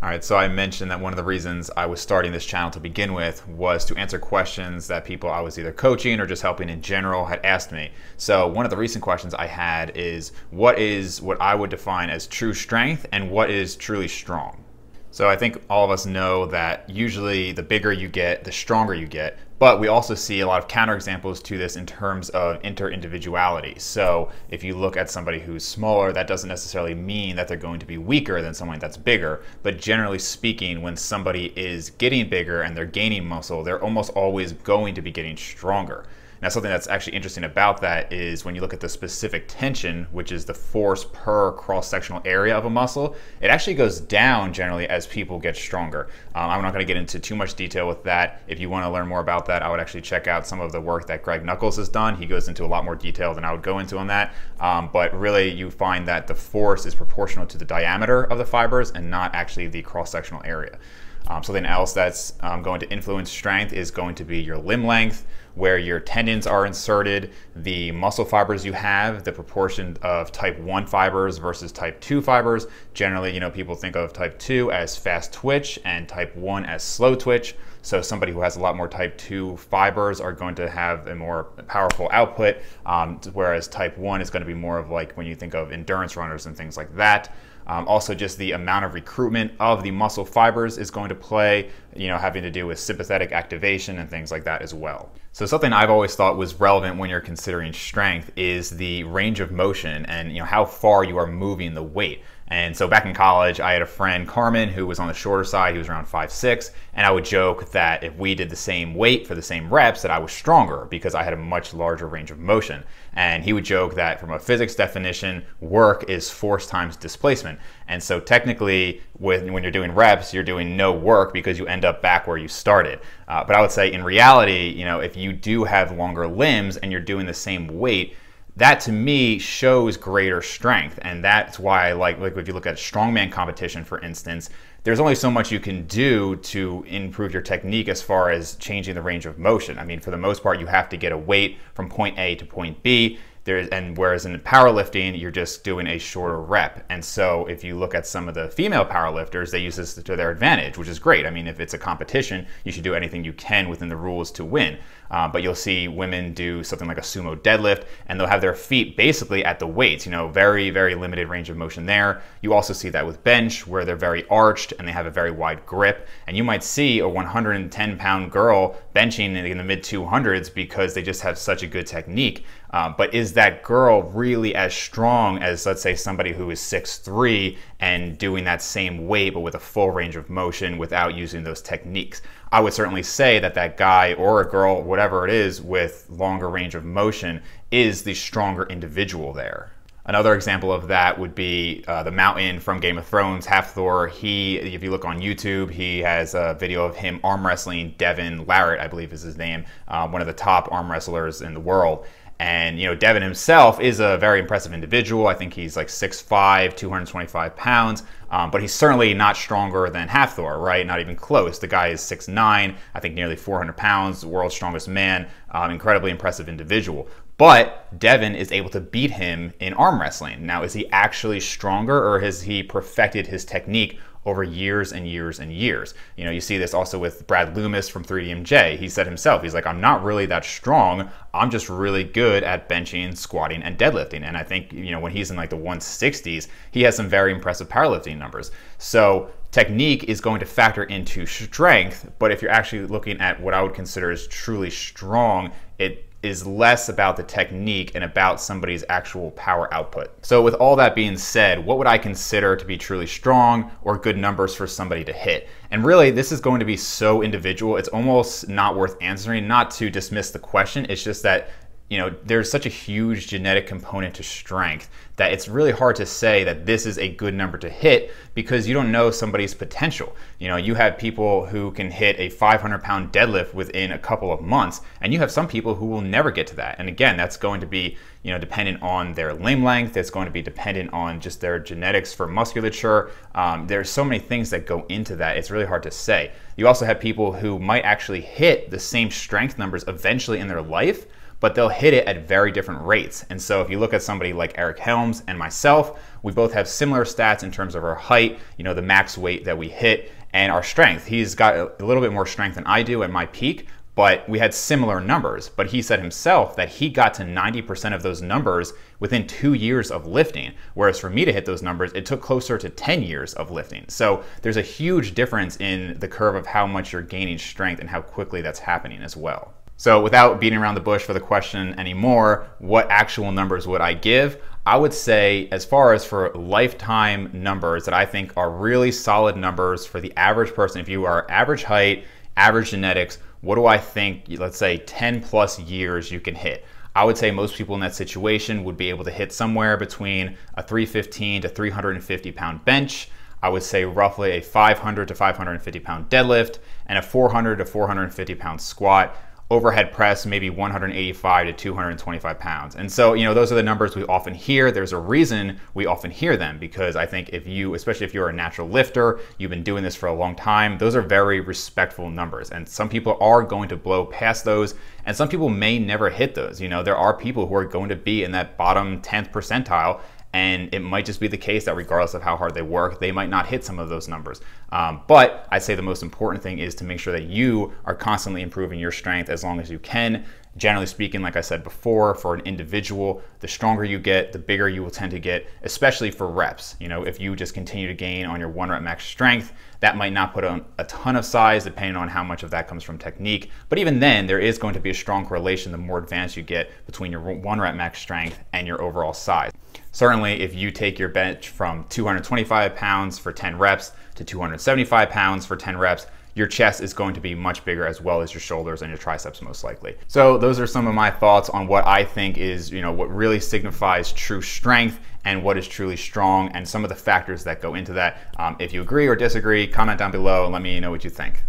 All right, so I mentioned that one of the reasons I was starting this channel to begin with was to answer questions that people I was either coaching or just helping in general had asked me. So one of the recent questions I had is what I would define as true strength and what is truly strong? So I think all of us know that usually the bigger you get, the stronger you get, but we also see a lot of counterexamples to this in terms of interindividuality. So if you look at somebody who's smaller, that doesn't necessarily mean that they're going to be weaker than someone that's bigger, but generally speaking, when somebody is getting bigger and they're gaining muscle, they're almost always going to be getting stronger. Now, something that's actually interesting about that is when you look at the specific tension, which is the force per cross-sectional area of a muscle, it actually goes down generally as people get stronger. I'm not going to get into too much detail with that. If you want to learn more about that, I would actually check out some of the work that Greg Nuckols has done. He goes into a lot more detail than I would go into on that. But really, you find that the force is proportional to the diameter of the fibers and not actually the cross-sectional area. Something else that's going to influence strength is going to be your limb length, where your tendons are inserted, the muscle fibers you have, the proportion of type 1 fibers versus type 2 fibers. Generally, people think of type 2 as fast twitch and type 1 as slow twitch. So somebody who has a lot more type 2 fibers are going to have a more powerful output, whereas type 1 is going to be more of like when you think of endurance runners and things like that. Also, just the amount of recruitment of the muscle fibers is going to play, having to do with sympathetic activation and things like that as well. So something I've always thought was relevant when you're considering strength is the range of motion and how far you are moving the weight. And so back in college, I had a friend, Carmen, who was on the shorter side. He was around 5'6", and I would joke that if we did the same weight for the same reps, that I was stronger because I had a much larger range of motion. And he would joke that from a physics definition, work is force times displacement. And so technically, when you're doing reps, you're doing no work because you end up back where you started. But I would say in reality, if you do have longer limbs and you're doing the same weight, that to me shows greater strength. And that's why I like if you look at strongman competition, for instance, there's only so much you can do to improve your technique as far as changing the range of motion. I mean, for the most part, you have to get a weight from point A to point B. Whereas in powerlifting, you're just doing a shorter rep. And so if you look at some of the female powerlifters, they use this to their advantage, which is great. I mean, if it's a competition, you should do anything you can within the rules to win. But you'll see women do something like a sumo deadlift, and they'll have their feet basically at the weights, very, very limited range of motion there. You also see that with bench, where they're very arched and they have a very wide grip. And you might see a 110-pound girl benching in the mid-200s because they just have such a good technique. But is that girl really as strong as, let's say, somebody who is 6'3" and doing that same weight but with a full range of motion without using those techniques? I would certainly say that that guy or a girl, whatever it is, with longer range of motion is the stronger individual there. Another example of that would be the Mountain from Game of Thrones, Halfthor. If you look on YouTube, he has a video of him arm wrestling Devin Larratt, I believe is his name, one of the top arm wrestlers in the world. And, Devin himself is a very impressive individual. I think he's like 6'5", 225 pounds, but he's certainly not stronger than Halfthor, right? Not even close. The guy is 6'9", I think nearly 400 pounds, the world's strongest man, incredibly impressive individual. But Devin is able to beat him in arm wrestling. Now, is he actually stronger, or has he perfected his technique over years and years and years? You see this also with Brad Loomis from 3DMJ. He said himself, he's like, I'm not really that strong. I'm just really good at benching, squatting, and deadlifting. And I think, when he's in like the 160s, he has some very impressive powerlifting numbers. So technique is going to factor into strength, but if you're actually looking at what I would consider as truly strong, it is less about the technique and about somebody's actual power output. So with all that being said, what would I consider to be truly strong or good numbers for somebody to hit? And really, this is going to be so individual, it's almost not worth answering. Not to dismiss the question, it's just that there's such a huge genetic component to strength that it's really hard to say that this is a good number to hit because you don't know somebody's potential. You have people who can hit a 500-pound deadlift within a couple of months, and you have some people who will never get to that. And again, that's going to be dependent on their limb length. It's going to be dependent on just their genetics for musculature. There's so many things that go into that. It's really hard to say. You also have people who might actually hit the same strength numbers eventually in their life, but they'll hit it at very different rates. And so if you look at somebody like Eric Helms and myself, we both have similar stats in terms of our height, the max weight that we hit, and our strength. He's got a little bit more strength than I do at my peak, but we had similar numbers. But he said himself that he got to 90% of those numbers within 2 years of lifting, whereas for me to hit those numbers, it took closer to 10 years of lifting. So there's a huge difference in the curve of how much you're gaining strength and how quickly that's happening as well. So without beating around the bush for the question anymore, what actual numbers would I give? I would say, as far as for lifetime numbers that I think are really solid numbers for the average person, if you are average height, average genetics, what do I think, let's say 10 plus years you can hit? I would say most people in that situation would be able to hit somewhere between a 315 to 350 pound bench. I would say roughly a 500 to 550 pound deadlift and a 400 to 450 pound squat. Overhead press, maybe 185 to 225 pounds. And so, those are the numbers we often hear. There's a reason we often hear them, because I think especially if you're a natural lifter, you've been doing this for a long time, those are very respectful numbers. And some people are going to blow past those, and some people may never hit those. There are people who are going to be in that bottom 10th percentile, and it might just be the case that regardless of how hard they work, they might not hit some of those numbers. But I'd say the most important thing is to make sure that you are constantly improving your strength as long as you can. Generally speaking, like I said before, for an individual, the stronger you get, the bigger you will tend to get, especially for reps. If you just continue to gain on your 1 rep max strength, that might not put on a ton of size, depending on how much of that comes from technique. But even then, there is going to be a strong correlation the more advanced you get between your 1 rep max strength and your overall size. Certainly, if you take your bench from 225 pounds for 10 reps to 275 pounds for 10 reps, your chest is going to be much bigger, as well as your shoulders and your triceps most likely. So those are some of my thoughts on what I think is, what really signifies true strength and what is truly strong, and some of the factors that go into that. If you agree or disagree, comment down below and let me know what you think.